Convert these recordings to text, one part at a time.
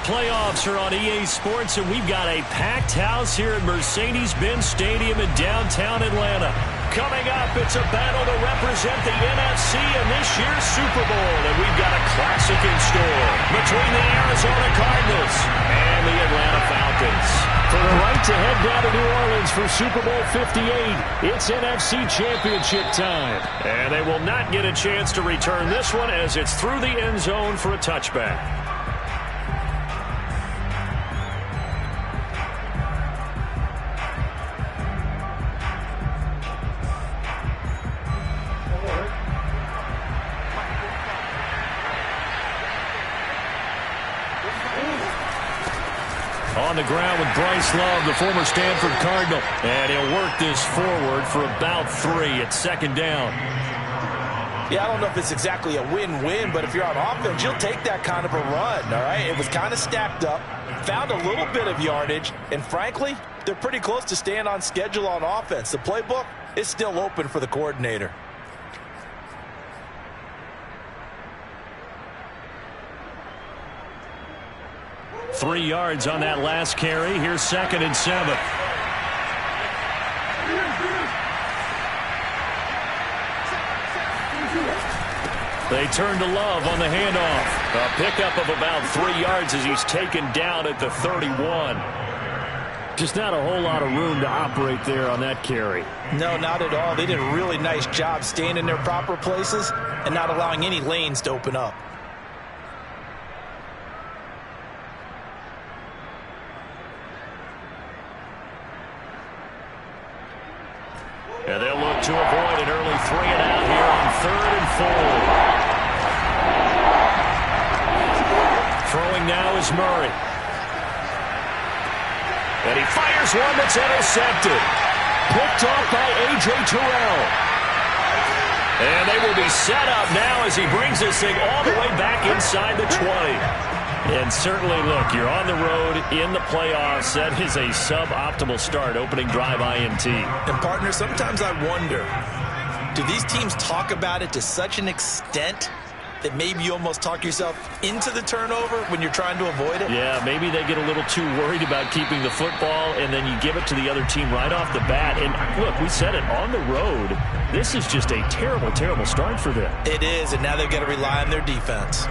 playoffs are on EA Sports, and we've got a packed house here at Mercedes-Benz Stadium in downtown Atlanta. Coming up, it's a battle to represent the NFC in this year's Super Bowl, and we've got a classic in store between the Arizona Cardinals and the Atlanta Falcons. For the right to head down to New Orleans for Super Bowl 58, it's NFC Championship time. And they will not get a chance to return this one as it's through the end zone for a touchback. On the ground with Bryce Love, the former Stanford Cardinal. And he'll work this forward for about 3 at second down. Yeah, I don't know if it's exactly a win-win, but if you're on offense, you'll take that kind of a run, all right? It was kind of stacked up, found a little bit of yardage, and frankly, they're pretty close to staying on schedule on offense. The playbook is still open for the coordinator. Three yards on that last carry. Here's 2nd and 7. They turn to Love on the handoff. A pickup of about 3 yards as he's taken down at the 31. Just not a whole lot of room to operate there on that carry. No, not at all. They did a really nice job staying in their proper places and not allowing any lanes to open up. And they'll look to avoid an early 3-and-out here on 3rd and 4. Throwing now is Murray. And he fires one that's intercepted. Picked off by A.J. Terrell. And they will be set up now as he brings this thing all the way back inside the 20. And certainly, look, you're on the road in the playoffs. That is a suboptimal start, opening drive INT. And, partner, sometimes I wonder, do these teams talk about it to such an extent that maybe you almost talk yourself into the turnover when you're trying to avoid it? Yeah, maybe they get a little too worried about keeping the football, and then you give it to the other team right off the bat. And, look, we said it, on the road, this is just a terrible, terrible start for them. It is, and now they've got to rely on their defense.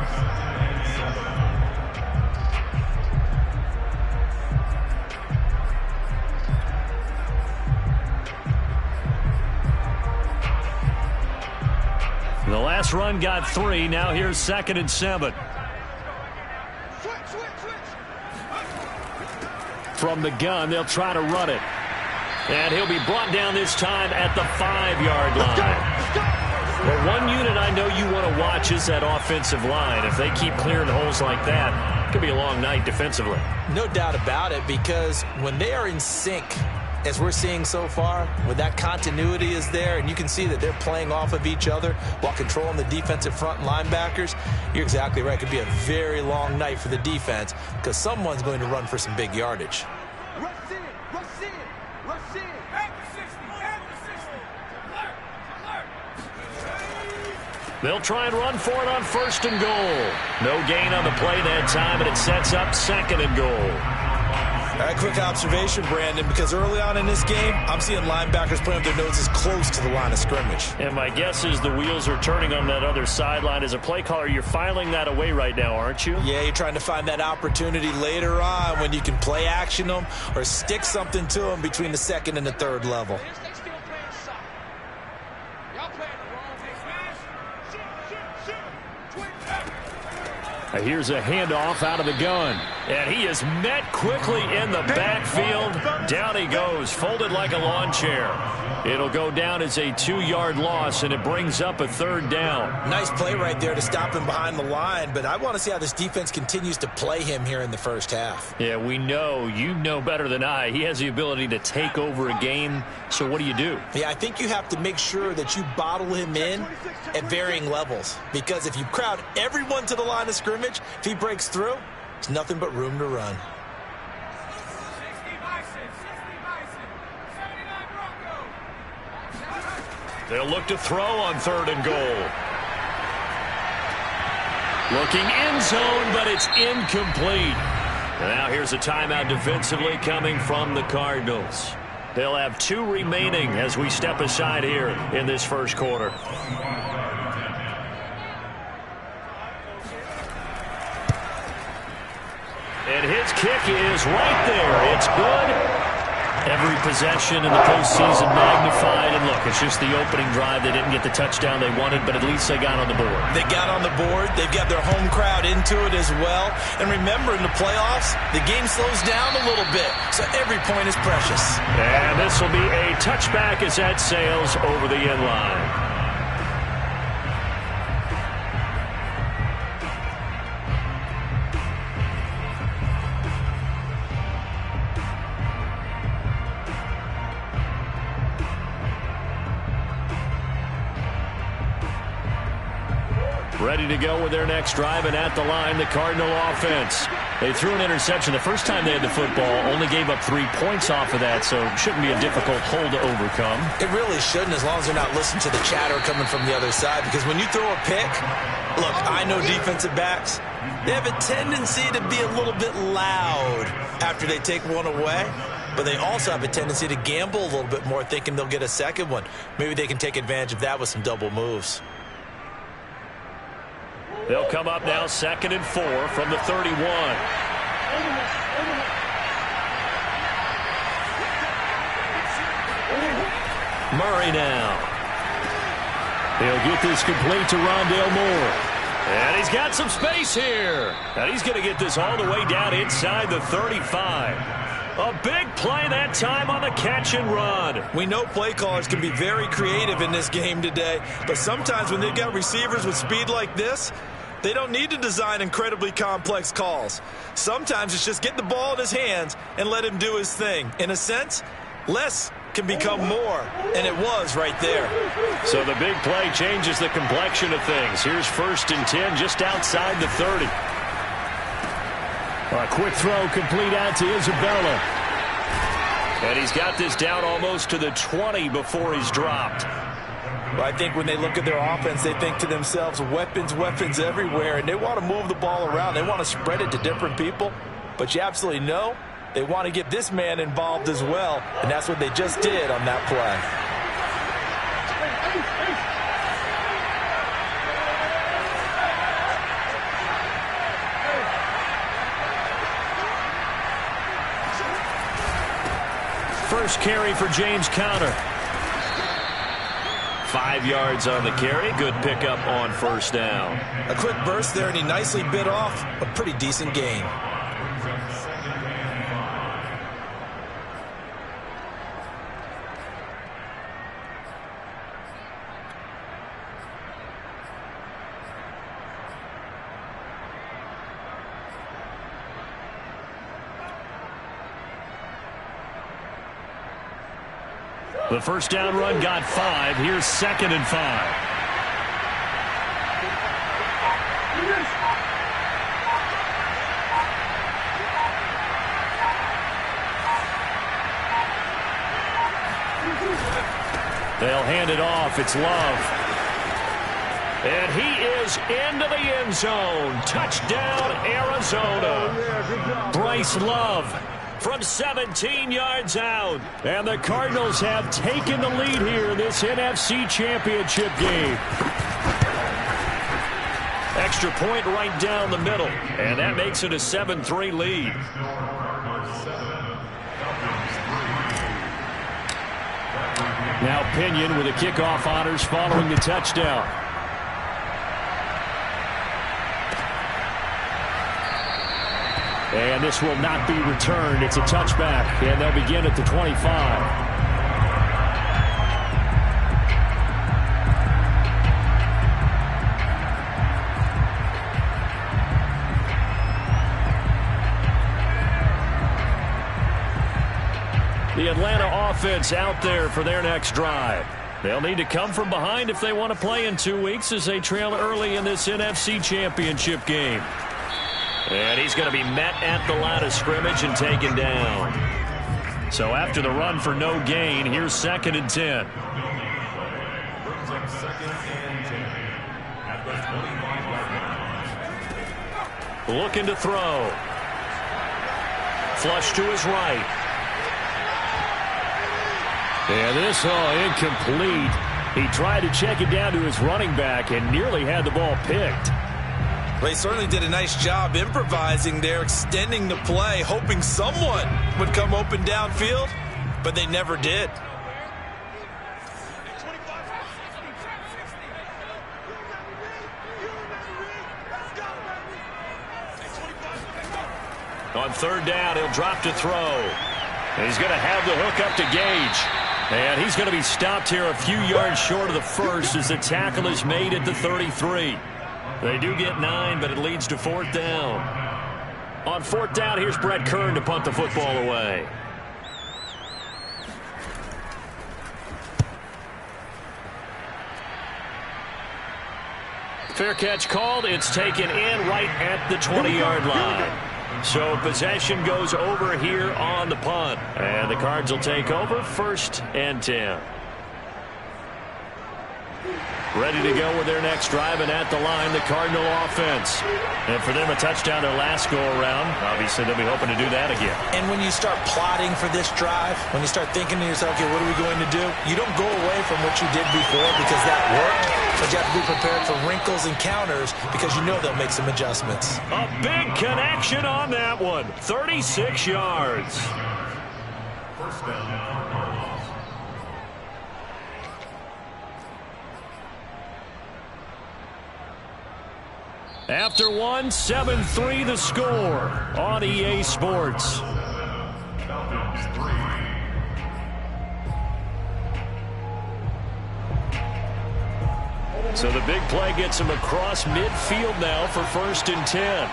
The last run got 3. Now here's 2nd and 7. From the gun, they'll try to run it. And he'll be brought down this time at the 5-yard line. Well, one unit I know you want to watch is that offensive line. If they keep clearing holes like that, it could be a long night defensively. No doubt about it, because when they are in sync, as we're seeing so far, when that continuity is there and you can see that they're playing off of each other while controlling the defensive front linebackers, you're exactly right. It could be a very long night for the defense because someone's going to run for some big yardage. Rush in, rush in, rush in. At the 60, at the 60. They'll try and run for it on 1st and goal. No gain on the play that time, and it sets up 2nd and goal. All right, quick observation, Brandon, because early on in this game, I'm seeing linebackers putting their noses close to the line of scrimmage. And my guess is the wheels are turning on that other sideline. As a play caller, you're filing that away right now, aren't you? Yeah, you're trying to find that opportunity later on when you can play action them or stick something to them between the 2nd and the 3rd level. Here's a handoff out of the gun. And he is met quickly in the backfield. Down he goes, folded like a lawn chair. It'll go down as a 2-yard loss, and it brings up a 3rd down. Nice play right there to stop him behind the line, but I want to see how this defense continues to play him here in the first half. Yeah, we know. You know better than I. He has the ability to take over a game, so what do you do? Yeah, I think you have to make sure that you bottle him in at varying levels, because if you crowd everyone to the line of scrimmage, if he breaks through, there's nothing but room to run. They'll look to throw on 3rd and goal. Looking end zone, but it's incomplete. And now here's a timeout defensively coming from the Cardinals. They'll have 2 remaining as we step aside here in this first quarter. And his kick is right there. It's good. Every possession in the postseason magnified. And look, it's just the opening drive. They didn't get the touchdown they wanted, but at least they got on the board. They got on the board. They've got their home crowd into it as well. And remember, in the playoffs, the game slows down a little bit, so every point is precious. And this will be a touchback as that sails over the end line. Ready to go with their next drive, and at the line, the Cardinal offense. They threw an interception the first time they had the football, only gave up 3 points off of that, so shouldn't be a difficult hole to overcome. It really shouldn't, as long as they're not listening to the chatter coming from the other side, because when you throw a pick, look, I know defensive backs, they have a tendency to be a little bit loud after they take one away, but they also have a tendency to gamble a little bit more, thinking they'll get a second one. Maybe they can take advantage of that with some double moves. They'll come up now 2nd and 4 from the 31. Murray now. He'll get this complete to Rondale Moore. And he's got some space here. And he's going to get this all the way down inside the 35. A big play that time on the catch and run. We know play callers can be very creative in this game today, but sometimes when they've got receivers with speed like this, they don't need to design incredibly complex calls. Sometimes it's just get the ball in his hands and let him do his thing. In a sense, less can become more, and it was right there. So the big play changes the complexion of things. Here's 1st and 10 just outside the 30. A quick throw complete out to Isabella. And he's got this down almost to the 20 before he's dropped. Well, I think when they look at their offense, they think to themselves, weapons, weapons everywhere, and they want to move the ball around. They want to spread it to different people, but you absolutely know they want to get this man involved as well, and that's what they just did on that play. First carry for James Conner. 5 yards on the carry. Good pickup on 1st down. A quick burst there, and he nicely bit off a pretty decent gain. The first down run got 5. Here's 2nd and 5. They'll hand it off. It's Love. And he is into the end zone. Touchdown, Arizona. Bryce Love from 17 yards out. And the Cardinals have taken the lead here in this NFC Championship game. Extra point right down the middle. And that makes it a 7-3 lead. Now Pinion with the kickoff honors following the touchdown. And this will not be returned. It's a touchback, and they'll begin at the 25. The Atlanta offense out there for their next drive. They'll need to come from behind if they want to play in 2 weeks as they trail early in this NFC Championship game. And he's going to be met at the line of scrimmage and taken down. So after the run for no gain, here's 2nd and 10. Looking to throw. Flush to his right. And this incomplete. He tried to check it down to his running back and nearly had the ball picked. They certainly did a nice job improvising there, extending the play, hoping someone would come open downfield, but they never did. On third down, he'll drop to throw. And he's going to have the hook up to Gage. And he's going to be stopped here a few yards short of the first as the tackle is made at the 33. They do get 9, but it leads to fourth down. On fourth down, here's Brett Kern to punt the football away. Fair catch called. It's taken in right at the 20-yard line. So possession goes over here on the punt. And the Cards will take over 1st and 10. Ready to go with their next drive, and at the line, the Cardinal offense. And for them, a touchdown their last go-around. Obviously, they'll be hoping to do that again. And when you start plotting for this drive, when you start thinking to yourself, okay, what are we going to do? You don't go away from what you did before because that worked. But you have to be prepared for wrinkles and counters because you know they'll make some adjustments. A big connection on that one. 36 yards. First down. After one, 7-3 the score on EA Sports. So the big play gets him across midfield now for 1st and 10.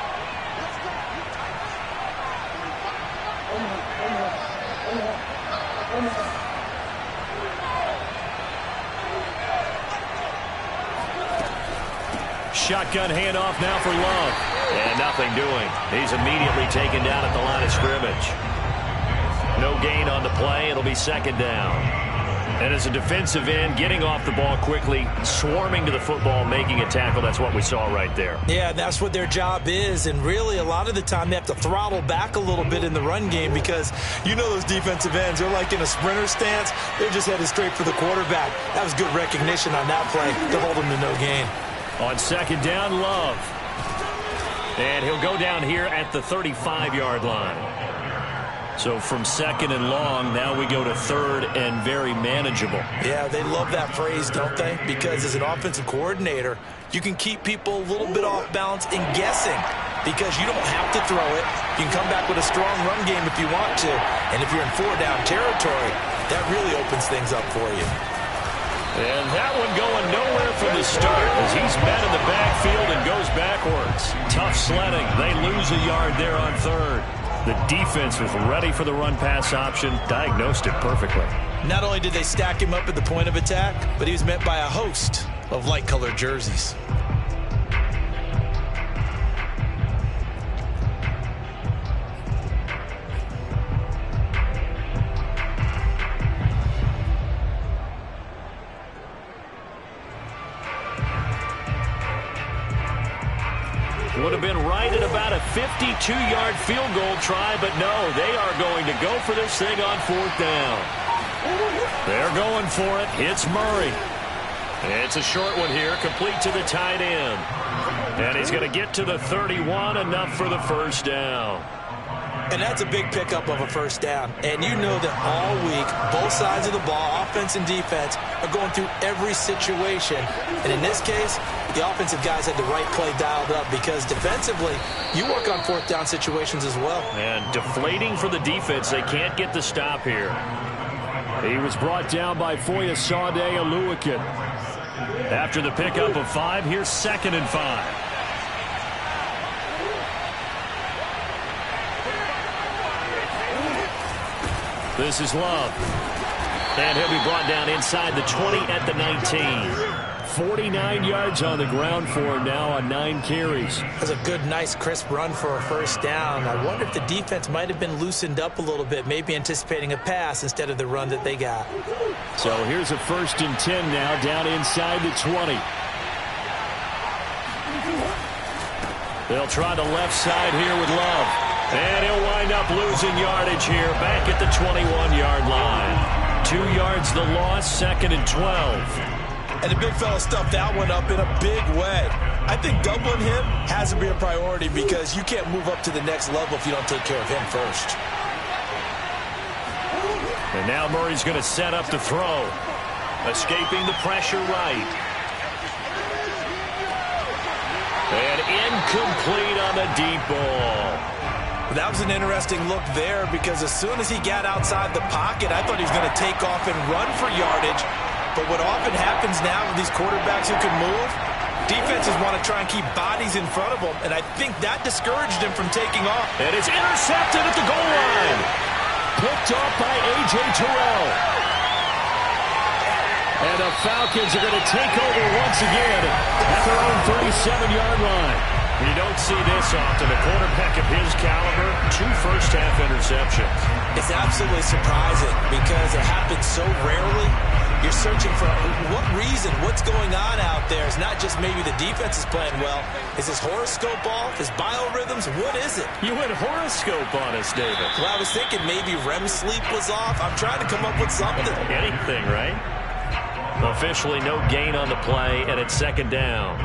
Shotgun handoff now for Love. And nothing doing. He's immediately taken down at the line of scrimmage. No gain on the play. It'll be 2nd down. And as a defensive end, getting off the ball quickly, swarming to the football, making a tackle, that's what we saw right there. Yeah, that's what their job is. And really, a lot of the time, they have to throttle back a little bit in the run game because you know those defensive ends, they're like in a sprinter stance. They're just headed straight for the quarterback. That was good recognition on that play to hold them to no gain. On 2nd down, Love. And he'll go down here at the 35-yard line. So from 2nd and long, now we go to 3rd and very manageable. Yeah, they love that phrase, don't they? Because as an offensive coordinator, you can keep people a little bit off balance and guessing because you don't have to throw it. You can come back with a strong run game if you want to. And if you're in 4-down territory, that really opens things up for you. And that one going nowhere from the start as he's met in the backfield and goes backwards. Tough sledding. They lose a yard there on 3rd. The defense was ready for the run-pass option, diagnosed it perfectly. Not only did they stack him up at the point of attack, but he was met by a host of light-colored jerseys. Would have been right at about a 52-yard field goal try, but no, they are going to go for this thing on 4th down. They're going for it. It's Murray. It's a short one here, complete to the tight end. And he's going to get to the 31, enough for the 1st down. And that's a big pickup of a 1st down. And you know that all week, both sides of the ball, offense and defense, are going through every situation. And in this case, the offensive guys had the right play dialed up because defensively, you work on 4th down situations as well. And deflating for the defense. They can't get the stop here. He was brought down by Foyesade Oluwakin. After the pickup of 5, here's 2nd and 5. This is Love. And he'll be brought down inside the 20 at the 19. 49 yards on the ground for him now on 9 carries. That's a good, nice, crisp run for a 1st down. I wonder if the defense might have been loosened up a little bit, maybe anticipating a pass instead of the run that they got. So here's a 1st and 10 now down inside the 20. They'll try the left side here with Love. And he'll wind up losing yardage here, back at the 21-yard line. 2 yards the loss, 2nd and 12. And the big fella stuffed that one up in a big way. I think doubling him has to be a priority because you can't move up to the next level if you don't take care of him first. And now Murray's going to set up to throw. Escaping the pressure right. And incomplete on the deep ball. That was an interesting look there because as soon as he got outside the pocket, I thought he was going to take off and run for yardage. But what often happens now with these quarterbacks who can move, defenses want to try and keep bodies in front of them, and I think that discouraged him from taking off. And it's intercepted at the goal line. Picked off by A.J. Terrell. And the Falcons are going to take over once again at their own 37-yard line. You don't see this often. A quarterback of his caliber, 2 first-half interceptions. It's absolutely surprising because it happens so rarely. You're searching for what reason, what's going on out there. It's not just maybe the defense is playing well. Is his horoscope off? His biorhythms? What is it? You went horoscope on us, David. Well, I was thinking maybe REM sleep was off. I'm trying to come up with something. Anything, right? Officially no gain on the play, and it's 2nd down.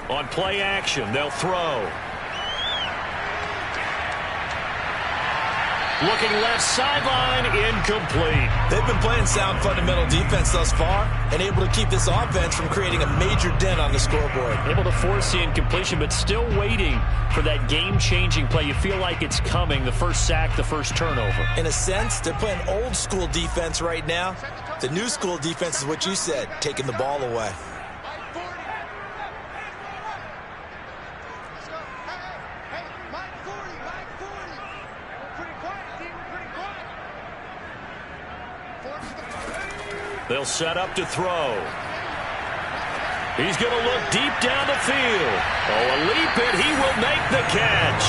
On play action, they'll throw. Looking left sideline, incomplete. They've been playing sound fundamental defense thus far and able to keep this offense from creating a major dent on the scoreboard. Able to force the incompletion, but still waiting for that game-changing play. You feel like it's coming, the first sack, the first turnover. In a sense, they're playing old-school defense right now. The new-school defense is what you said, taking the ball away. They'll set up to throw. He's going to look deep down the field. Oh, a leap it. He will make the catch.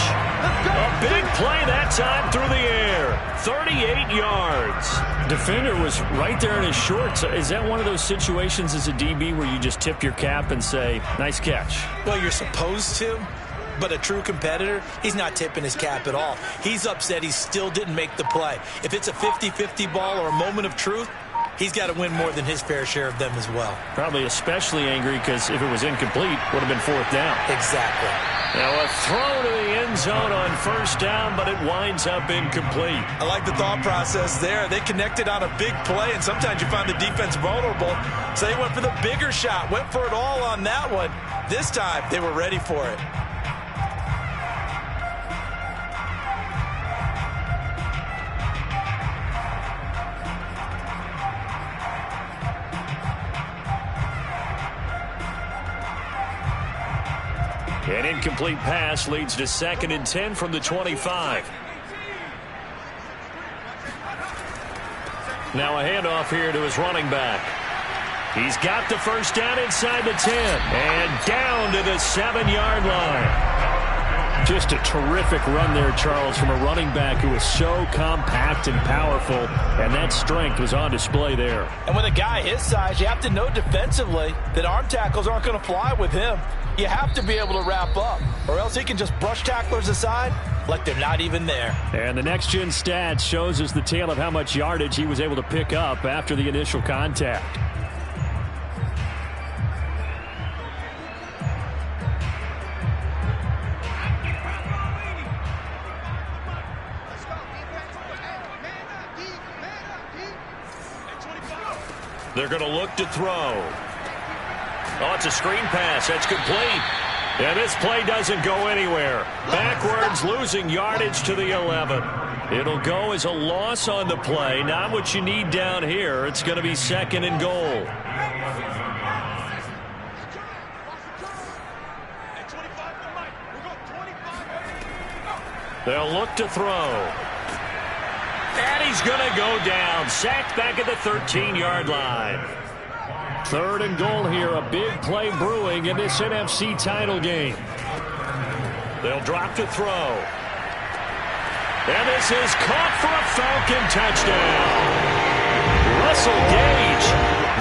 A big play that time through the air. 38 yards. Defender was right there in his shorts. Is that one of those situations as a DB where you just tip your cap and say, nice catch? Well, you're supposed to. But a true competitor, he's not tipping his cap at all. He's upset he still didn't make the play. If it's a 50-50 ball or a moment of truth, he's got to win more than his fair share of them as well. Probably especially angry because if it was incomplete, would have been 4th down. Exactly. Now a throw to the end zone on 1st down, but it winds up incomplete. I like the thought process there. They connected on a big play, and sometimes you find the defense vulnerable. So they went for the bigger shot, went for it all on that one. This time, they were ready for it. An incomplete pass leads to 2nd and 10 from the 25. Now a handoff here to his running back. He's got the first down inside the 10 and down to the 7-yard line. Just a terrific run there, Charles, from a running back who is so compact and powerful, and that strength was on display there. And with a guy his size, you have to know defensively that arm tackles aren't going to fly with him. You have to be able to wrap up, or else he can just brush tacklers aside like they're not even there. And the next-gen stats shows us the tale of how much yardage he was able to pick up after the initial contact. They're going to look to throw. Oh, it's a screen pass. That's complete. And this play doesn't go anywhere. Backwards, losing yardage to the 11. It'll go as a loss on the play. Not what you need down here. It's going to be 2nd and goal. They'll look to throw. And he's going to go down. Sacked back at the 13-yard line. 3rd and goal here. A big play brewing in this NFC title game. They'll drop to throw. And this is caught for a Falcon touchdown. Russell Gage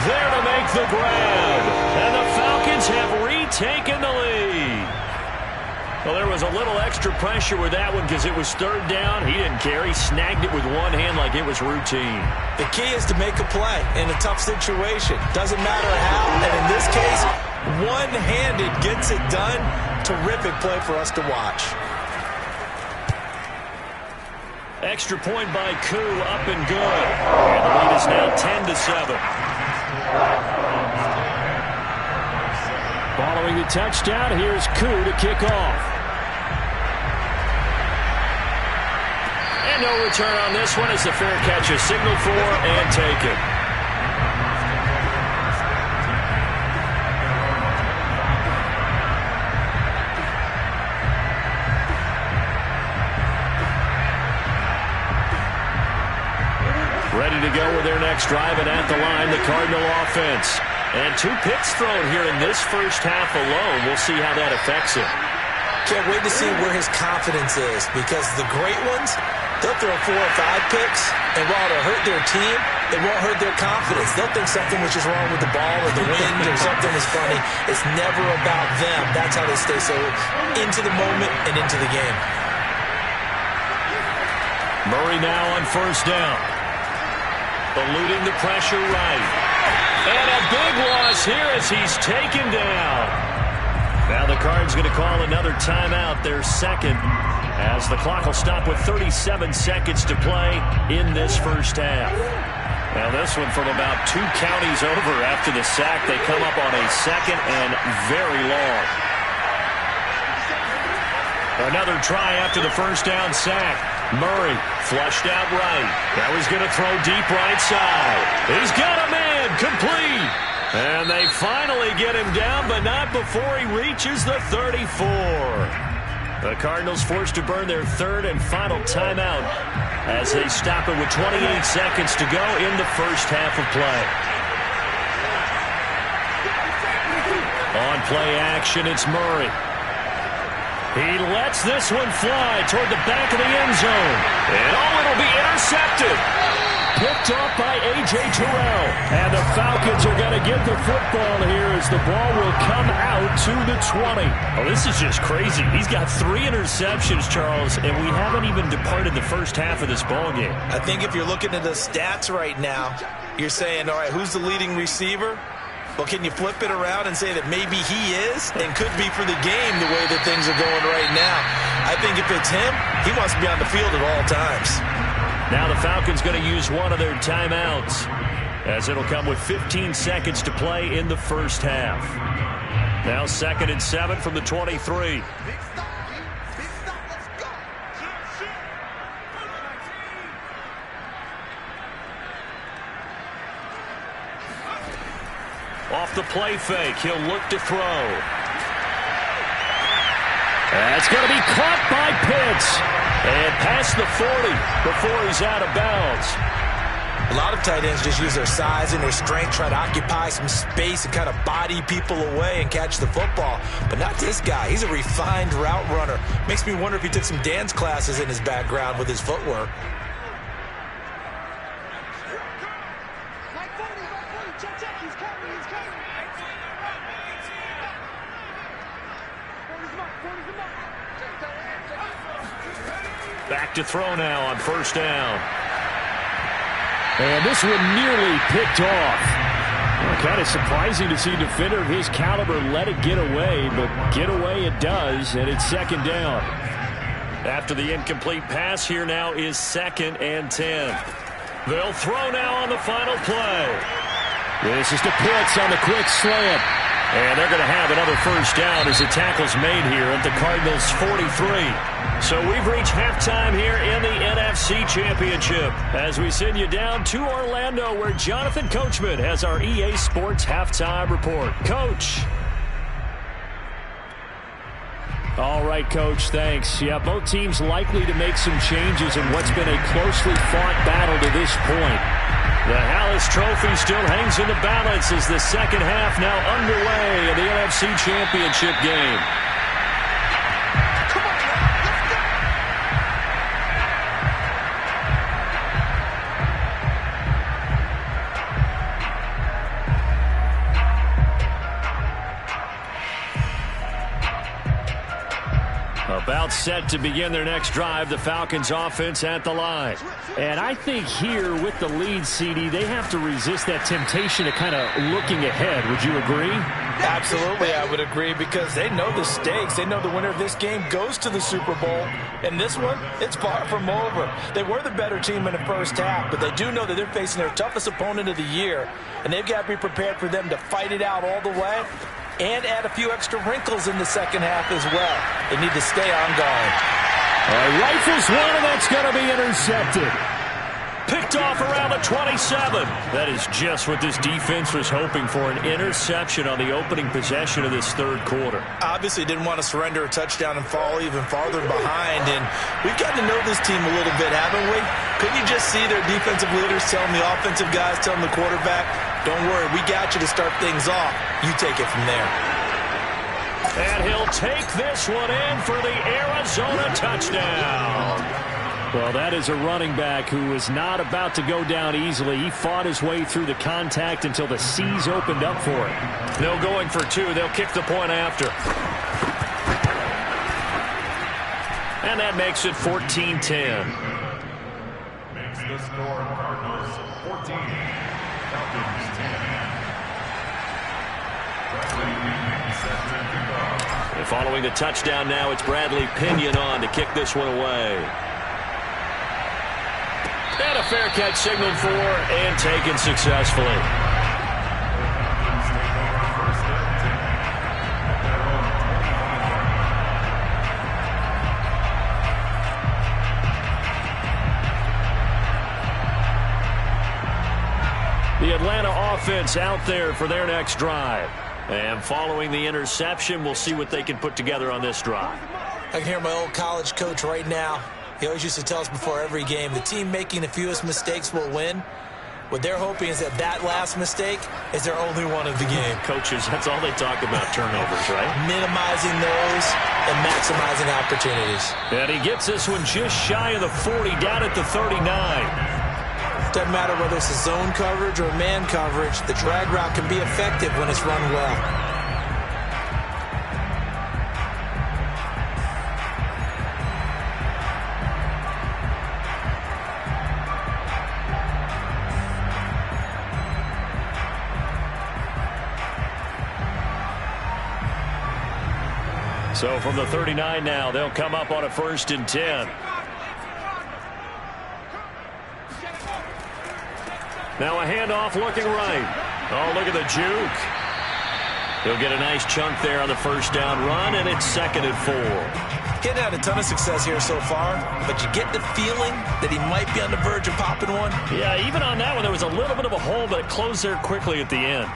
there to make the grab. And the Falcons have retaken the lead. Well, there was a little extra pressure with that one because it was 3rd down. He didn't care. He snagged it with one hand like it was routine. The key is to make a play in a tough situation. Doesn't matter how. And in this case, one-handed gets it done. Terrific play for us to watch. Extra point by Koo, up and good. And the lead is now 10-7. Following the touchdown, here's Koo to kick off. And no return on this one as the fair catch is signaled for and taken. Ready to go with their next drive, and at the line, the Cardinal offense. And 2 picks thrown here in this first half alone. We'll see how that affects him. Can't wait to see where his confidence is, because the great ones, they'll throw 4 or 5 picks, and while it'll hurt their team, it won't hurt their confidence. They'll think something was just wrong with the ball or the wind or something was funny. It's never about them. That's how they stay so into the moment and into the game. Murray now on 1st down. Eluding the pressure right. And a big loss here as he's taken down. Now the Cards going to call another timeout, their 2nd, as the clock will stop with 37 seconds to play in this first half. Now this one from about 2 counties over after the sack. They come up on a 2nd and very long. Another try after the 1st down sack. Murray flushed out right. Now he's going to throw deep right side. He's got a man complete. And they finally get him down, but not before he reaches the 34. The Cardinals forced to burn their 3rd and final timeout as they stop it with 28 seconds to go in the first half of play. On play action, it's Murray. He lets this one fly toward the back of the end zone. And it'll be intercepted. Picked off by A.J. Terrell. And the Falcons are going to get the football here as the ball will come out to the 20. Oh, this is just crazy. He's got 3 interceptions, Charles, and we haven't even departed the first half of this ball game. I think if you're looking at the stats right now, you're saying, all right, who's the leading receiver? Well, can you flip it around and say that maybe he is and could be for the game the way that things are going right now? I think if it's him, he wants to be on the field at all times. Now the Falcons going to use one of their timeouts as it'll come with 15 seconds to play in the first half. Now 2nd and 7 from the 23. Off the play fake, he'll look to throw. That's going to be caught by Pitts. And past the 40 before he's out of bounds. A lot of tight ends just use their size and their strength, try to occupy some space and kind of body people away and catch the football. But not this guy. He's a refined route runner. Makes me wonder if he took some dance classes in his background with his footwork. Back to throw now on 1st down. And this one nearly picked off. Well, kind of surprising to see a defender of his caliber let it get away, but get away it does, and it's 2nd down. After the incomplete pass, here now is 2nd and 10. They'll throw now on the final play. This is to Pitts on the quick slant. And they're going to have another 1st down as the tackle's made here at the Cardinals' 43. So we've reached halftime here in the NFC Championship as we send you down to Orlando where Jonathan Coachman has our EA Sports Halftime Report. Coach. All right, Coach, thanks. Yeah, both teams likely to make some changes in what's been a closely fought battle to this point. The Hallis Trophy still hangs in the balance as the second half now underway in the NFC Championship game. About set to begin their next drive, the Falcons offense at the line. And I think here with the lead, CD, they have to resist that temptation of kind of looking ahead. Would you agree? Absolutely, I would agree, because they know the stakes. They know the winner of this game goes to the Super Bowl. And this one, it's far from over. They were the better team in the first half, but they do know that they're facing their toughest opponent of the year. And they've got to be prepared for them to fight it out all the way and add a few extra wrinkles in the second half as well. They need to stay on guard. Rifles one, and that's going to be intercepted. Picked off around the 27. That is just what this defense was hoping for, an interception on the opening possession of this third quarter. Obviously didn't want to surrender a touchdown and fall even farther behind, and we've gotten to know this team a little bit, haven't we? Couldn't you just see their defensive leaders telling the offensive guys, telling the quarterback, don't worry, we got you to start things off. You take it from there. And he'll take this one in for the Arizona touchdown. Well, that is a running back who is not about to go down easily. He fought his way through the contact until the C's opened up for him. No going for two. They'll kick the point after. And that makes it 14-10. Makes the score Cardinals 14, Falcons 10. And following the touchdown now, it's Bradley Pinion on to kick this one away. And a fair catch signaled for and taken successfully. The Atlanta offense out there for their next drive. And following the interception, we'll see what they can put together on this drive. I can hear my old college coach right now. He always used to tell us before every game, the team making the fewest mistakes will win. What they're hoping is that last mistake is their only one of the game. Coaches, that's all they talk about, turnovers, right? Minimizing those and maximizing opportunities. And he gets this one just shy of the 40, down at the 39. Doesn't matter whether it's a zone coverage or man coverage, the drag route can be effective when it's run well. So from the 39 now, they'll come up on a 1st and 10. Now a handoff looking right. Oh, look at the juke. He'll get a nice chunk there on the first down run, and it's 2nd and 4. Getting had a ton of success here so far, but you get the feeling that he might be on the verge of popping one. Yeah, even on that one, there was a little bit of a hole, but it closed there quickly at the end.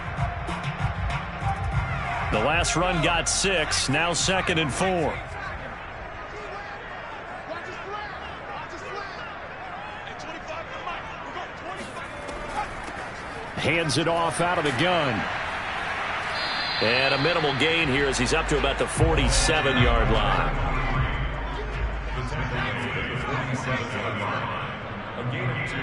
The last run got 6, now 2nd and 4. Hands it off out of the gun. And a minimal gain here as he's up to about the 47-yard line. A gain of 2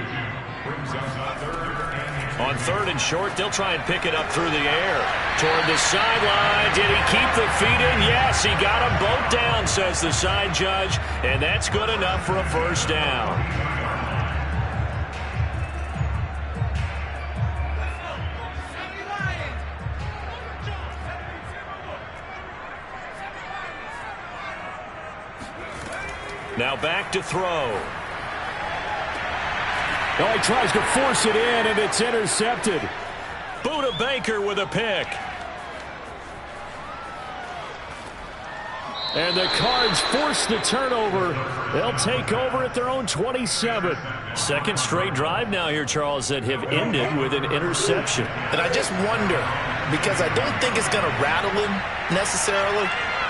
brings us 3rd and On 3rd and short, they'll try and pick it up through the air. Toward the sideline. Did he keep the feet in? Yes, he got them both down, says the side judge. And that's good enough for a first down. Now back to throw. Oh, he tries to force it in, and it's intercepted. Buda Baker with a pick. And the Cards force the turnover. They'll take over at their own 27. Second straight drive now here, Charles, that have ended with an interception. And I just wonder, because I don't think it's going to rattle him necessarily,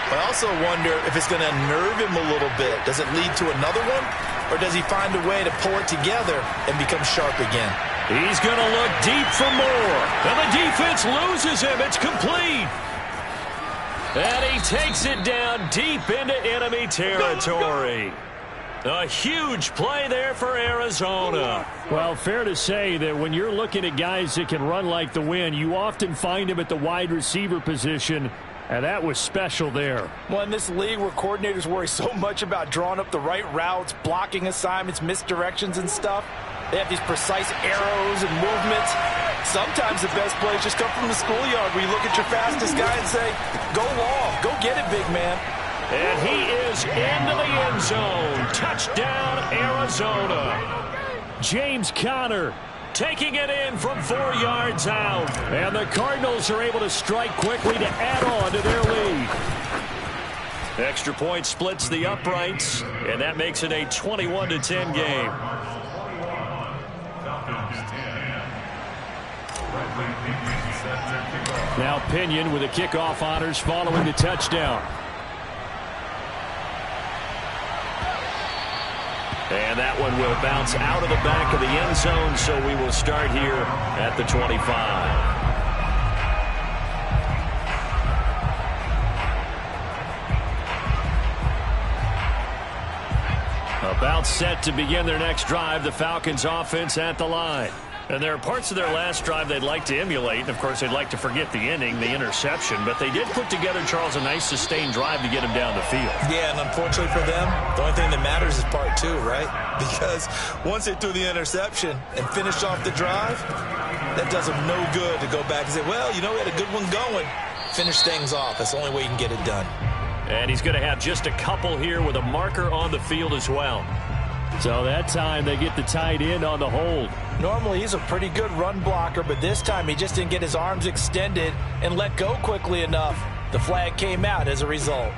But I also wonder if it's going to unnerve him a little bit. Does it lead to another one? Or does he find a way to pull it together and become sharp again? He's going to look deep for more. And the defense loses him. It's complete. And he takes it down deep into enemy territory. A huge play there for Arizona. Well, fair to say that when you're looking at guys that can run like the wind, you often find them at the wide receiver position, and that was special there. Well, in this league where coordinators worry so much about drawing up the right routes, blocking assignments, misdirections and stuff, they have these precise arrows and movements. Sometimes the best plays just come from the schoolyard where you look at your fastest guy and say, go long, go get it, big man. And he is into the end zone. Touchdown, Arizona. James Conner taking it in from 4 yards out. And the Cardinals are able to strike quickly to add on to their lead. Extra point splits the uprights, and that makes it a 21-10 game. Now Pinion with the kickoff honors following the touchdown. And that one will bounce out of the back of the end zone, so we will start here at the 25. About set to begin their next drive, the Falcons offense at the line. And there are parts of their last drive they'd like to emulate. And, of course, they'd like to forget the ending, the interception. But they did put together, Charles, a nice sustained drive to get him down the field. Yeah, and unfortunately for them, the only thing that matters is part two, right? Because once they threw the interception and finished off the drive, that does them no good to go back and say, well, you know, we had a good one going. Finish things off. That's the only way you can get it done. And he's going to have just a couple here with a marker on the field as well. So that time they get the tight end on the hold. Normally he's a pretty good run blocker, but this time he just didn't get his arms extended and let go quickly enough. The flag came out as a result.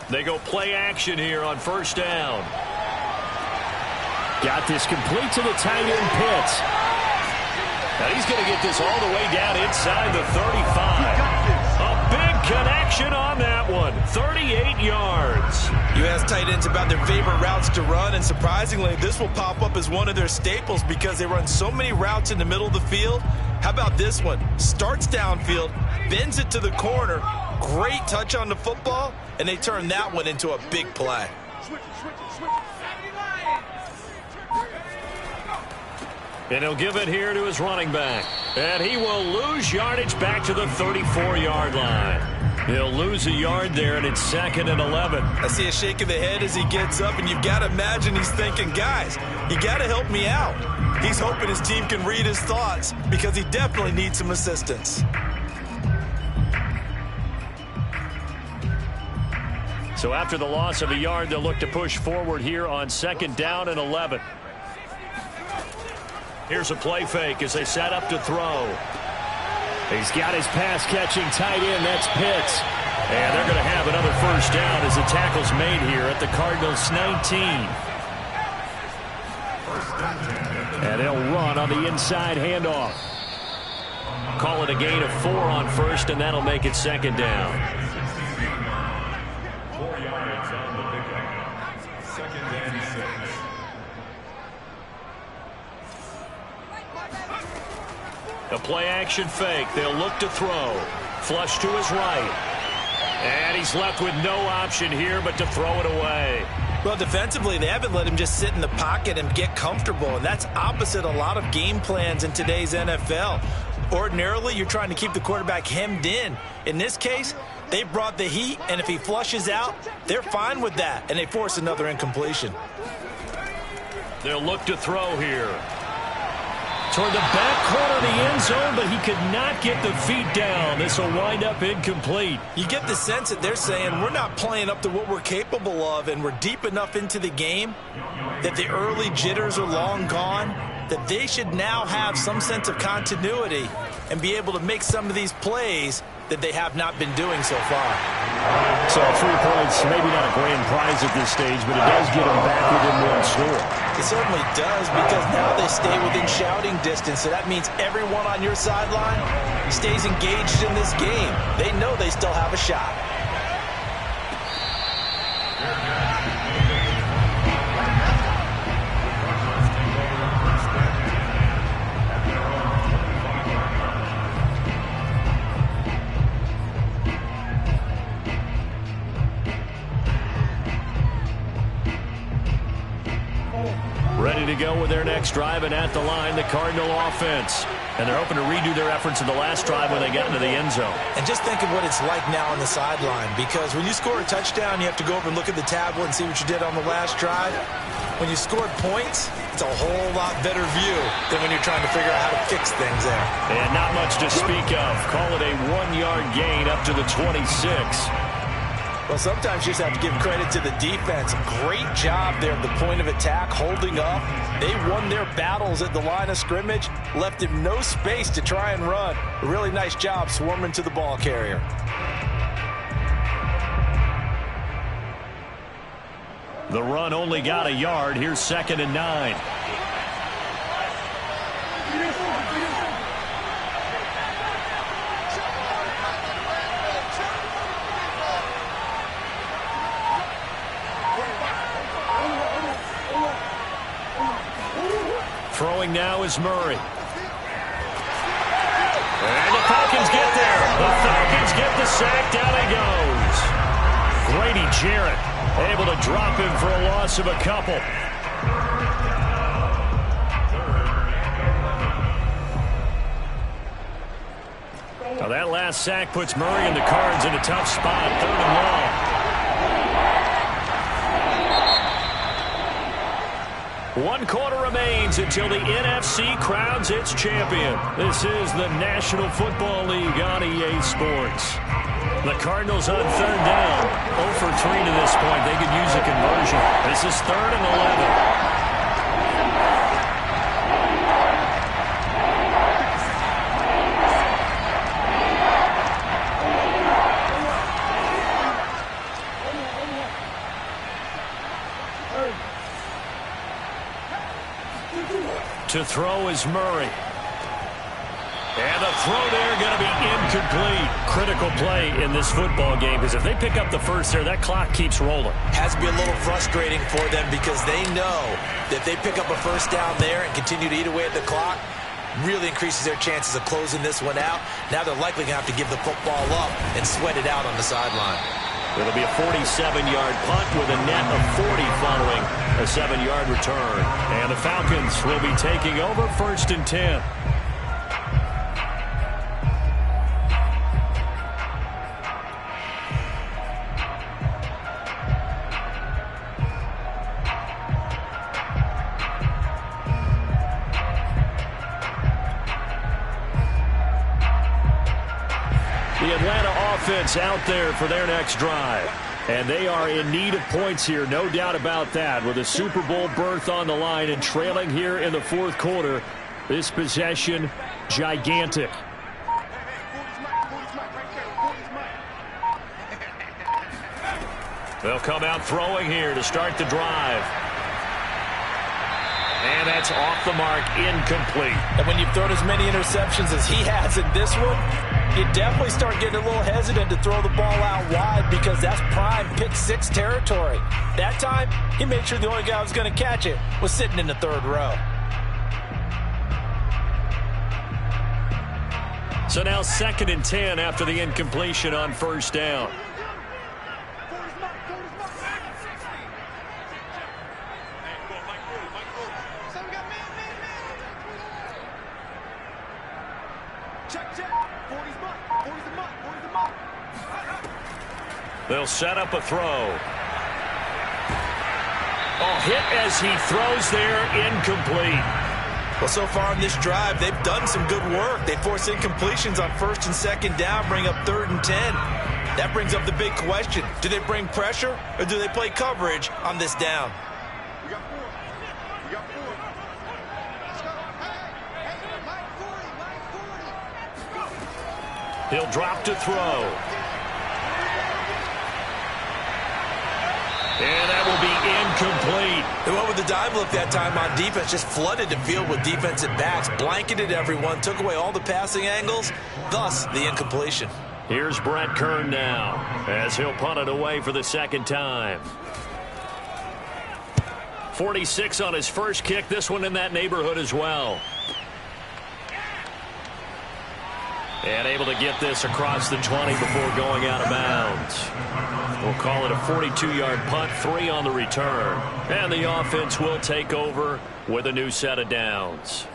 They go play action here on first down. Got this complete to the tight end Pitts. And he's going to get this all the way down inside the 35. A big connection on that one. 38 yards. You ask tight ends about their favorite routes to run, and surprisingly, this will pop up as one of their staples because they run so many routes in the middle of the field. How about this one? Starts downfield, bends it to the corner, great touch on the football, and they turn that one into a big play. And he'll give it here to his running back. And he will lose yardage back to the 34-yard line. He'll lose a yard there, and it's 2nd and 11. I see a shake of the head as he gets up, and you've got to imagine he's thinking, guys, you got to help me out. He's hoping his team can read his thoughts because he definitely needs some assistance. So after the loss of a yard, they'll look to push forward here on 2nd down and 11. Here's a play fake as they set up to throw. He's got his pass-catching tight end. That's Pitts. And they're going to have another first down as the tackle's made here at the Cardinals' 19. And they'll run on the inside handoff. Call it a gain of 4 on first, and that'll make it 2nd down. 4 yards on the pickup. 2nd and 6. A play-action fake. They'll look to throw. Flush to his right. And he's left with no option here but to throw it away. Well, defensively, they haven't let him just sit in the pocket and get comfortable, and that's opposite a lot of game plans in today's NFL. Ordinarily, you're trying to keep the quarterback hemmed in. In this case, they brought the heat, and if he flushes out, they're fine with that, and they force another incompletion. They'll look to throw here. Toward the back corner of the end zone, but he could not get the feet down. This will wind up incomplete. You get the sense that they're saying we're not playing up to what we're capable of, and we're deep enough into the game that the early jitters are long gone, that they should now have some sense of continuity and be able to make some of these plays that they have not been doing so far. So 3 points, maybe not a grand prize at this stage, but it does get them back within one score. It certainly does, because now they stay within shouting distance, so that means everyone on your sideline stays engaged in this game. They know they still have a shot. Ready to go with their next drive, and at the line, the Cardinal offense. And they're hoping to redo their efforts in the last drive when they got into the end zone. And just think of what it's like now on the sideline, because when you score a touchdown, you have to go over and look at the tablet and see what you did on the last drive. When you scored points, it's a whole lot better view than when you're trying to figure out how to fix things there. And not much to speak of. Call it a 1-yard gain up to the 26. Well, sometimes you just have to give credit to the defense. Great job there at the point of attack, holding up. They won their battles at the line of scrimmage, left him no space to try and run. A really nice job swarming to the ball carrier. The run only got a yard. Here's 2nd and 9. Throwing now is Murray. And the Falcons get there. The Falcons get the sack. Down he goes. Grady Jarrett able to drop him for a loss of a couple. Now that last sack puts Murray and the Cards in a tough spot. 3rd and long. 1 quarter remains until the NFC crowns its champion. This is the National Football League on EA Sports. The Cardinals on 3rd down. 0 for 3 to this point. They could use a conversion. This is 3rd and 11. To throw is Murray. And the throw there going to be incomplete. Critical play in this football game, because if they pick up the first there, that clock keeps rolling. Has to be a little frustrating for them, because they know that if they pick up a first down there and continue to eat away at the clock, really increases their chances of closing this one out. Now they're likely going to have to give the football up and sweat it out on the sideline. It'll be a 47-yard punt with a net of 40 following a 7-yard return. And the Falcons will be taking over 1st and 10. The Atlanta offense out there for their next drive. And they are in need of points here, no doubt about that. With a Super Bowl berth on the line and trailing here in the 4th quarter, this possession gigantic. They'll come out throwing here to start the drive. And that's off the mark, incomplete. And when you've thrown as many interceptions as he has in this one, you definitely start getting a little hesitant to throw the ball out wide, because that's prime pick 6 territory. That time, he made sure the only guy who was going to catch it was sitting in the 3rd row. So now 2nd and 10 after the incompletion on 1st down. They'll set up a throw. Oh, hit as he throws there, incomplete. Well, so far on this drive, they've done some good work. They force incompletions on 1st and 2nd down, bring up 3rd and 10. That brings up the big question. Do they bring pressure, or do they play coverage on this down? We got 4. We got 4. Let's go. Hey, line 40, line 40. He'll drop to throw. And that will be incomplete. They went with the dive look that time on defense, just flooded the field with defensive backs, blanketed everyone, took away all the passing angles, thus the incompletion. Here's Brett Kern now, as he'll punt it away for the second time. 46 on his first kick, this one in that neighborhood as well. And able to get this across the 20 before going out of bounds. We'll call it a 42-yard punt, 3 on the return. And the offense will take over with a new set of downs.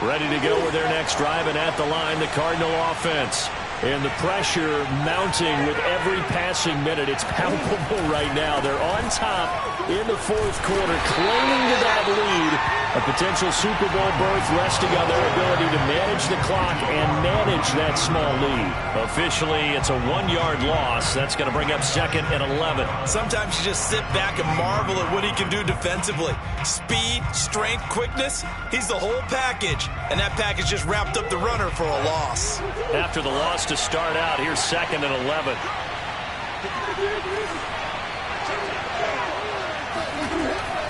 Ready to go with their next drive, and at the line, the Cardinal offense. And the pressure mounting with every passing minute. It's palpable right now. They're on top in the fourth quarter, clinging to that lead. A potential Super Bowl berth resting on their ability to manage the clock and manage that small lead. Officially, it's a 1-yard loss. That's going to bring up second and 11. Sometimes you just sit back and marvel at what he can do defensively. Speed, strength, quickness, he's the whole package. And that package just wrapped up the runner for a loss. After the loss to start out, here's second and 11.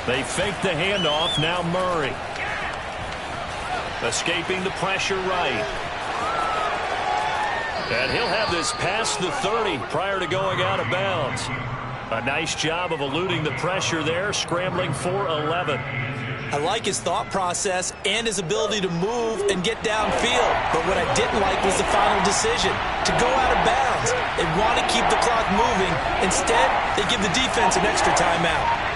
They fake the handoff. Now Murray. Escaping the pressure right. And he'll have this past the 30 prior to going out of bounds. A nice job of eluding the pressure there, scrambling for 11. I like his thought process and his ability to move and get downfield. But what I didn't like was the final decision, to go out of bounds. They want to keep the clock moving. Instead, they give the defense an extra timeout.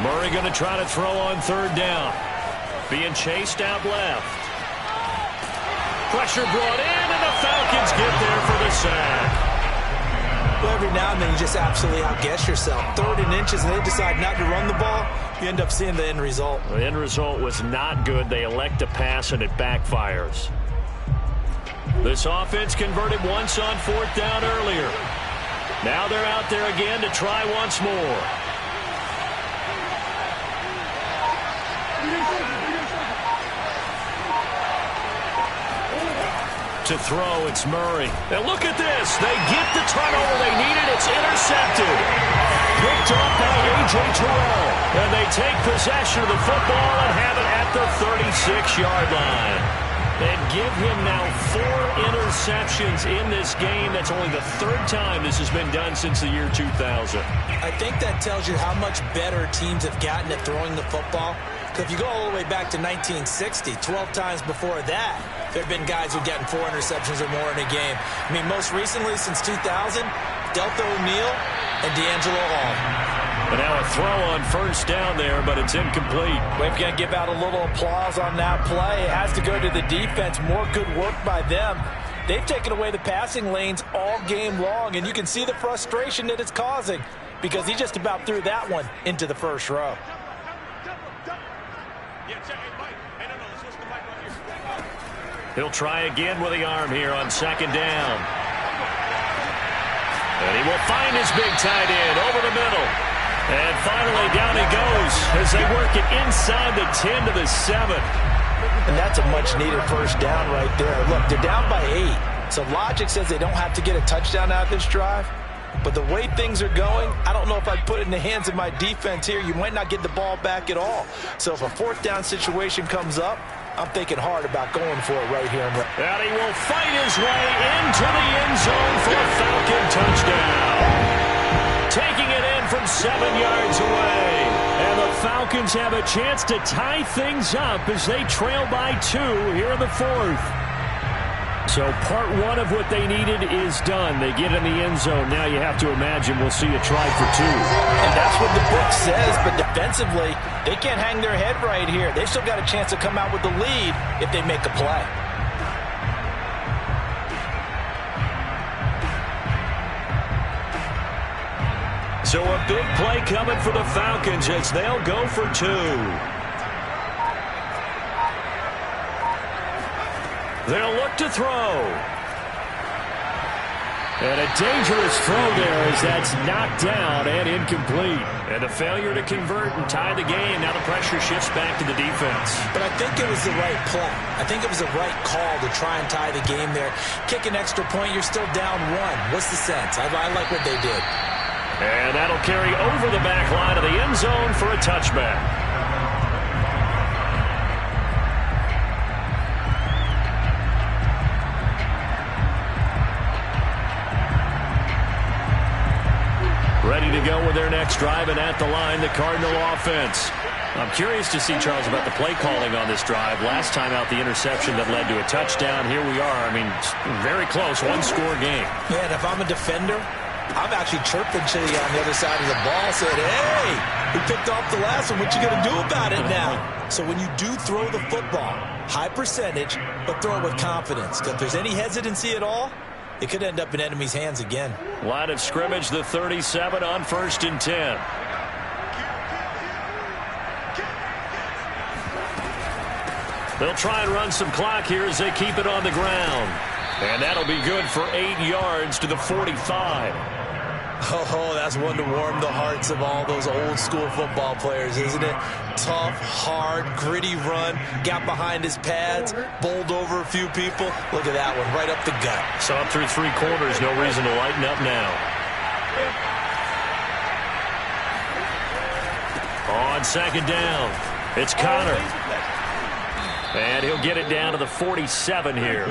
Murray going to try to throw on third down. Being chased out left. Pressure brought in, and the Falcons get there for the sack. Well, every now and then you just absolutely outguess yourself. 3rd and inches, and they decide not to run the ball. You end up seeing the end result. The end result was not good. They elect to pass, and it backfires. This offense converted once on 4th down earlier. Now they're out there again to try once more. To throw, it's Murray. And look at this. They get the turnover they needed. It's intercepted. Picked up by A.J. Terrell. And they take possession of the football and have it at the 36-yard line. And give him now 4 interceptions in this game. That's only the 3rd time this has been done since the year 2000. I think that tells you how much better teams have gotten at throwing the football. Because if you go all the way back to 1960, 12 times before that, there have been guys who've gotten 4 interceptions or more in a game. I mean, most recently, since 2000, Delta O'Neal and D'Angelo Hall. And now a throw on first down there, but it's incomplete. We're going to give out a little applause on that play. It has to go to the defense. More good work by them. They've taken away the passing lanes all game long, and you can see the frustration that it's causing because he just about threw that one into the first row. He'll try again with the arm here on second down. And he will find his big tight end over the middle. And finally down he goes as they work it inside the 10 to the 7. And that's a much-needed first down right there. Look, they're down by 8. So logic says they don't have to get a touchdown out of this drive. But the way things are going, I don't know if I'd put it in the hands of my defense here. You might not get the ball back at all. So if a 4th down situation comes up, I'm thinking hard about going for it right here. And he will fight his way into the end zone for a Falcon touchdown. Taking it in from 7 yards away. And the Falcons have a chance to tie things up as they trail by 2 here in the 4th. So part 1 of what they needed is done. They get in the end zone. Now you have to imagine we'll see a try for 2. And that's what the book says, but defensively, they can't hang their head right here. They've still got a chance to come out with the lead if they make a play. So a big play coming for the Falcons as they'll go for 2. They'll look to throw. And a dangerous throw there as that's knocked down and incomplete. And a failure to convert and tie the game. Now the pressure shifts back to the defense. But I think it was the right play. I think it was the right call to try and tie the game there. Kick an extra point, you're still down one. What's the sense? I like what they did. And that'll carry over the back line of the end zone for a touchback. Ready to go with their next drive, and at the line, the Cardinal offense. I'm curious to see, Charles, about the play calling on this drive. Last time out, the interception that led to a touchdown. Here we are. I mean, very close, one-score game. Yeah, and if I'm a defender, I'm actually chirping Chili on the other side of the ball, saying, hey, we picked off the last one. What you going to do about it now? So when you do throw the football, high percentage, but throw it with confidence. Because if there's any hesitancy at all, it could end up in enemy's hands again. Line of scrimmage, the 37 on 1st and 10. They'll try and run some clock here as they keep it on the ground. And that'll be good for 8 yards to the 45. Oh, that's one to warm the hearts of all those old school football players, isn't it? Tough, hard, gritty run. Got behind his pads, bowled over a few people. Look at that one, right up the gut. So up through 3 quarters, no reason to lighten up now. On 2nd down, it's Connor. And he'll get it down to the 47 here.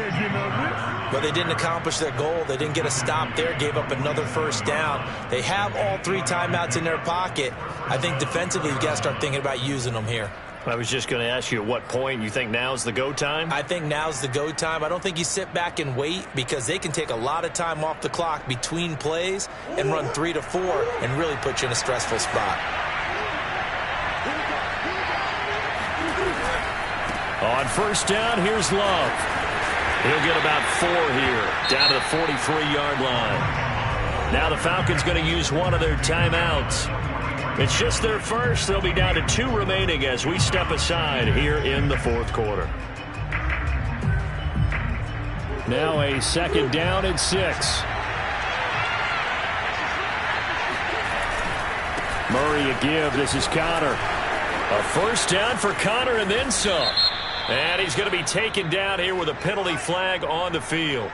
But they didn't accomplish their goal. They didn't get a stop there, gave up another 1st down. They have all 3 timeouts in their pocket. I think defensively, you've got to start thinking about using them here. I was just going to ask you at what point you think now's the go time? I think now's the go time. I don't think you sit back and wait because they can take a lot of time off the clock between plays and run 3 to 4 and really put you in a stressful spot. On 1st down, here's Love. He'll get about 4 here, down to the 43-yard line. Now the Falcons going to use one of their timeouts. It's just their first. They'll be down to 2 remaining as we step aside here in the 4th quarter. Now a 2nd down and 6. Murray a give. This is Connor. A 1st down for Connor and then some. And he's going to be taken down here with a penalty flag on the field.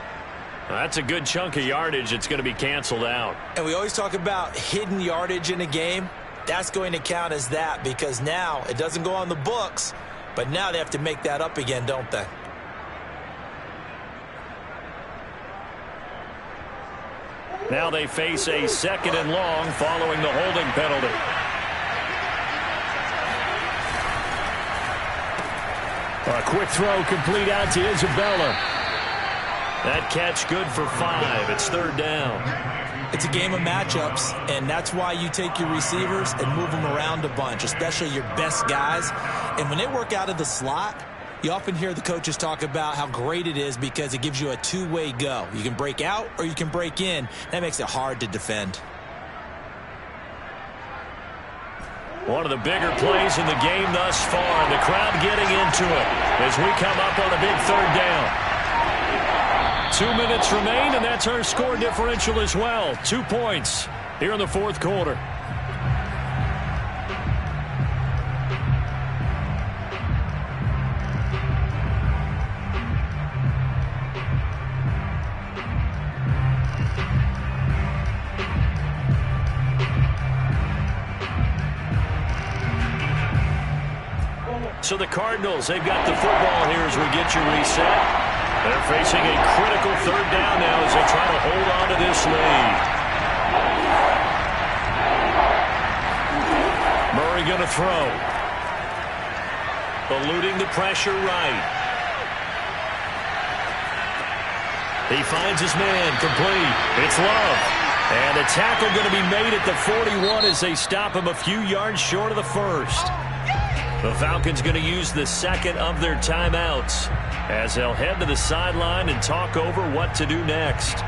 That's a good chunk of yardage. It's going to be canceled out. And we always talk about hidden yardage in a game. That's going to count as that because now it doesn't go on the books, but now they have to make that up again, don't they? Now they face a 2nd and long following the holding penalty. A quick throw complete out to Isabella. That catch good for 5. It's 3rd down. It's a game of matchups, and that's why you take your receivers and move them around a bunch, especially your best guys. And when they work out of the slot, you often hear the coaches talk about how great it is because it gives you a 2-way go. You can break out or you can break in. That makes it hard to defend. One of the bigger plays in the game thus far. The crowd getting into it as we come up on a big 3rd down. 2 minutes remain, and that's our score differential as well. 2 points here in the 4th quarter. So the Cardinals, they've got the football here as we get you reset. They're facing a critical 3rd down now as they try to hold on to this lead. Murray going to throw. Eluding the pressure right. He finds his man, complete. It's Love. And a tackle going to be made at the 41 as they stop him a few yards short of the 1st. The Falcons going to use the 2nd of their timeouts as they'll head to the sideline and talk over what to do next.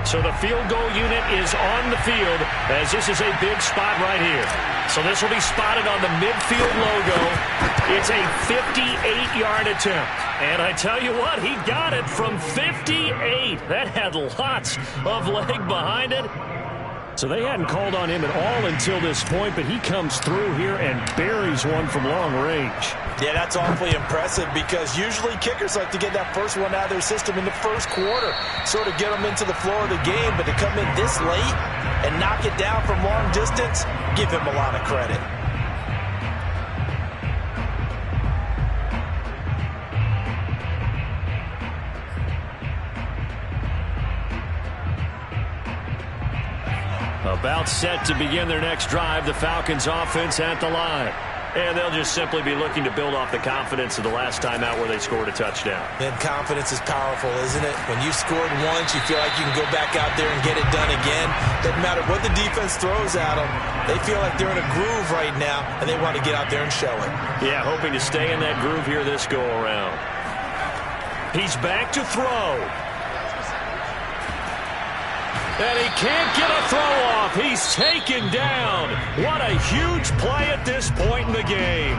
So the field goal unit is on the field as this is a big spot right here. So this will be spotted on the midfield logo. It's a 58-yard attempt. And I tell you what, he got it from 58. That had lots of leg behind it. So they hadn't called on him at all until this point, but he comes through here and buries one from long range. Yeah, that's awfully impressive because usually kickers like to get that first one out of their system in the first quarter, sort of get them into the flow of the game, but to come in this late and knock it down from long distance, give him a lot of credit. About set to begin their next drive, the Falcons offense at the line. And they'll just simply be looking to build off the confidence of the last time out where they scored a touchdown. And confidence is powerful, isn't it? When you scored once, you feel like you can go back out there and get it done again. Doesn't matter what the defense throws at them. They feel like they're in a groove right now, and they want to get out there and show it. Yeah, hoping to stay in that groove here this go-around. He's back to throw. And he can't get a throw off. He's taken down. What a huge play at this point in the game.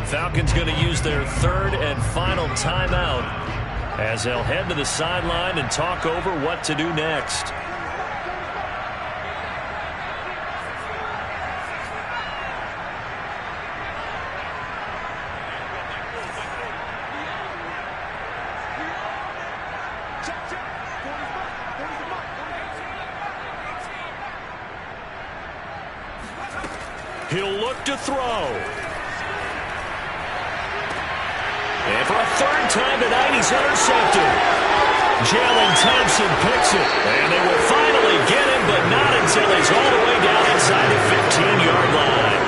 Falcons going to use their third and final timeout as they'll head to the sideline and talk over what to do next. He'll look to throw. And for a third time tonight, he's intercepted. Jalen Thompson picks it. And they will finally get him, but not until he's all the way down inside the 15-yard line.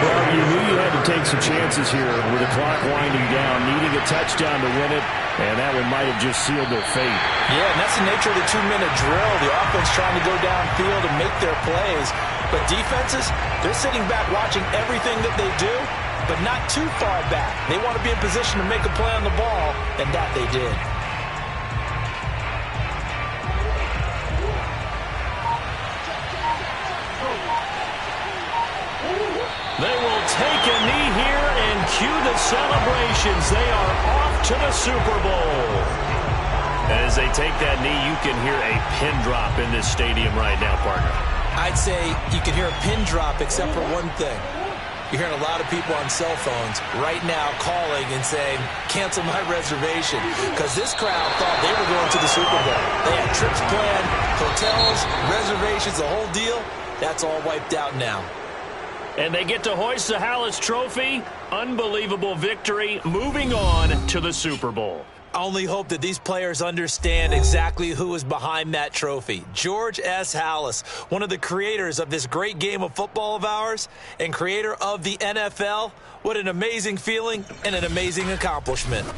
Well, you knew you had to take some chances here with the clock winding down, needing a touchdown to win it, and that one might have just sealed their fate. Yeah, and that's the nature of the 2-minute drill. The offense trying to go downfield and make their plays. But defenses, they're sitting back watching everything that they do, but not too far back. They want to be in position to make a play on the ball, and that they did. They will take a knee here and cue the celebrations. They are off to the Super Bowl. As they take that knee, you can hear a pin drop in this stadium right now, partner. I'd say you can hear a pin drop except for one thing. You're hearing a lot of people on cell phones right now calling and saying, cancel my reservation, because this crowd thought they were going to the Super Bowl. They had trips planned, hotels, reservations, the whole deal. That's all wiped out now. And they get to hoist the Hallis Trophy. Unbelievable victory, moving on to the Super Bowl. I only hope that these players understand exactly who is behind that trophy. George S. Hallis, one of the creators of this great game of football of ours and creator of the NFL. What an amazing feeling and an amazing accomplishment.